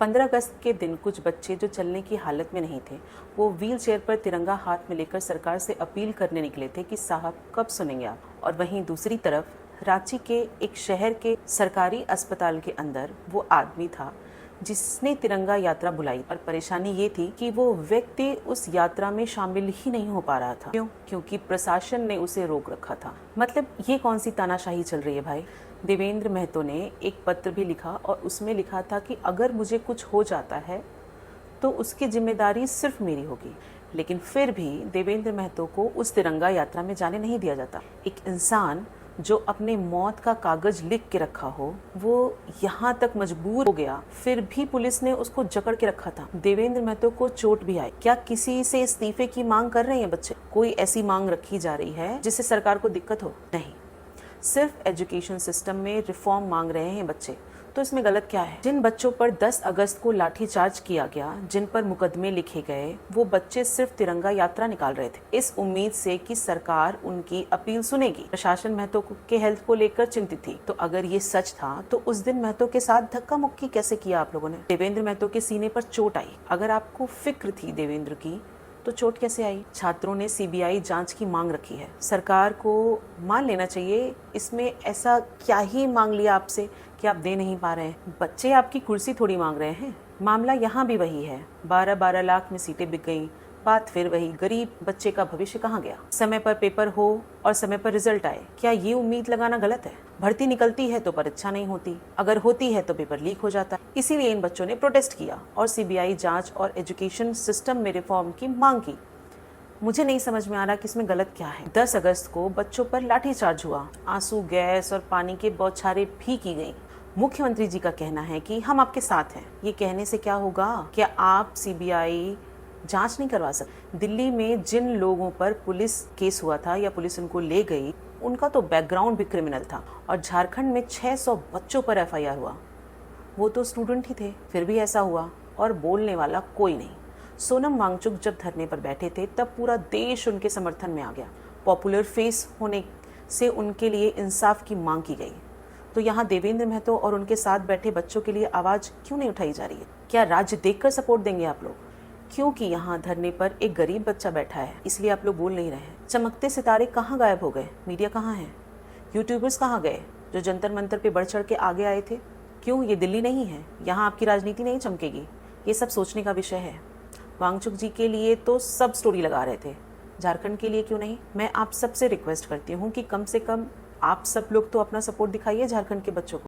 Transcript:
15 अगस्त के दिन कुछ बच्चे जो चलने की हालत में नहीं थे, वो व्हील चेयर पर तिरंगा हाथ में लेकर सरकार से अपील करने निकले थे कि साहब कब सुनेंगे आप। और वहीं दूसरी तरफ रांची के एक शहर के सरकारी अस्पताल के अंदर वो आदमी था जिसने तिरंगा यात्रा बुलाई। और परेशानी ये थी कि वो व्यक्ति उस यात्रा में शामिल ही नहीं हो पा रहा था। क्यों? क्योंकि प्रशासन ने उसे रोक रखा था। मतलब ये कौन सी तानाशाही चल रही है भाई। देवेंद्र महतो ने एक पत्र भी लिखा और उसमें लिखा था कि अगर मुझे कुछ हो जाता है तो उसकी जिम्मेदारी सिर्फ मेरी होगी। लेकिन फिर भी देवेंद्र महतो को उस तिरंगा यात्रा में जाने नहीं दिया जाता। एक इंसान जो अपने मौत का कागज लिख के रखा हो, वो यहाँ तक मजबूर हो गया, फिर भी पुलिस ने उसको जकड़ के रखा था। देवेंद्र महतो को चोट भी आई। क्या किसी से इस्तीफे की मांग कर रहे हैं बच्चे? कोई ऐसी मांग रखी जा रही है जिससे सरकार को दिक्कत हो? नहीं, सिर्फ एजुकेशन सिस्टम में रिफॉर्म मांग रहे हैं बच्चे। तो इसमें गलत क्या है? जिन बच्चों पर 10 अगस्त को लाठीचार्ज किया गया, जिन पर मुकदमे लिखे गए, वो बच्चे सिर्फ तिरंगा यात्रा निकाल रहे थे इस उम्मीद से कि सरकार उनकी अपील सुनेगी। प्रशासन महतो के हेल्थ को लेकर चिंतित थी। तो अगर ये सच था तो उस दिन महतो के साथ धक्का मुक्की कैसे किया आप लोगों ने? देवेंद्र महतो के सीने पर चोट आई। अगर आपको फिक्र थी देवेंद्र की तो चोट कैसे आई? छात्रों ने सीबीआई जांच की मांग रखी है। सरकार को मान लेना चाहिए, इसमें ऐसा क्या ही मांग लिया आपसे कि आप दे नहीं पा रहे हैं। बच्चे आपकी कुर्सी थोड़ी मांग रहे हैं। मामला यहाँ भी वही है। 12-12 लाख में सीटें बिक गई। बात फिर वही, गरीब बच्चे का भविष्य कहाँ गया? समय पर पेपर हो और समय पर रिजल्ट आए, क्या ये उम्मीद लगाना गलत है? भर्ती निकलती है तो परीक्षा नहीं होती, अगर होती है तो पेपर लीक हो जाता है। इसीलिए इन बच्चों ने प्रोटेस्ट किया और सीबीआई जांच और एजुकेशन सिस्टम में रिफॉर्म की मांग की। मुझे नहीं समझ में आ रहा कि इसमें गलत क्या है। 10 अगस्त को बच्चों पर लाठीचार्ज हुआ, आंसू, गैस और पानी के बौछारें भी की गई। मुख्यमंत्री जी का कहना है कि हम आपके साथ हैं। ये कहने से क्या होगा? क्या आप सीबीआई जांच नहीं करवा सकते? दिल्ली में जिन लोगों पर पुलिस केस हुआ था या पुलिस उनको ले गई, उनका तो बैकग्राउंड भी क्रिमिनल था। और झारखंड में 600 बच्चों पर एफआईआर हुआ, वो तो स्टूडेंट ही थे, फिर भी ऐसा हुआ और बोलने वाला कोई नहीं। सोनम वांगचुक जब धरने पर बैठे थे तब पूरा देश उनके समर्थन में आ गया। पॉपुलर फेस होने से उनके लिए इंसाफ की मांग की गई। तो यहाँ देवेंद्र महतो और उनके साथ बैठे बच्चों के लिए आवाज़ क्यों नहीं उठाई जा रही है? क्या राज्य देखकर सपोर्ट देंगे आप लोग? क्योंकि यहाँ धरने पर एक गरीब बच्चा बैठा है, इसलिए आप लोग बोल नहीं रहे हैं। चमकते सितारे कहाँ गायब हो गए? मीडिया कहाँ है? यूट्यूबर्स कहाँ गए जो जंतर मंतर पे बढ़ चढ़ के आगे आए थे? क्यों? ये दिल्ली नहीं है, यहाँ आपकी राजनीति नहीं चमकेगी। ये सब सोचने का विषय है। वांगचुक जी के लिए तो सब स्टोरी लगा रहे थे, झारखंड के लिए क्यों नहीं? मैं आप सबसे रिक्वेस्ट करती हूँ कि कम से कम आप सब लोग तो अपना सपोर्ट दिखाइए झारखंड के बच्चों को।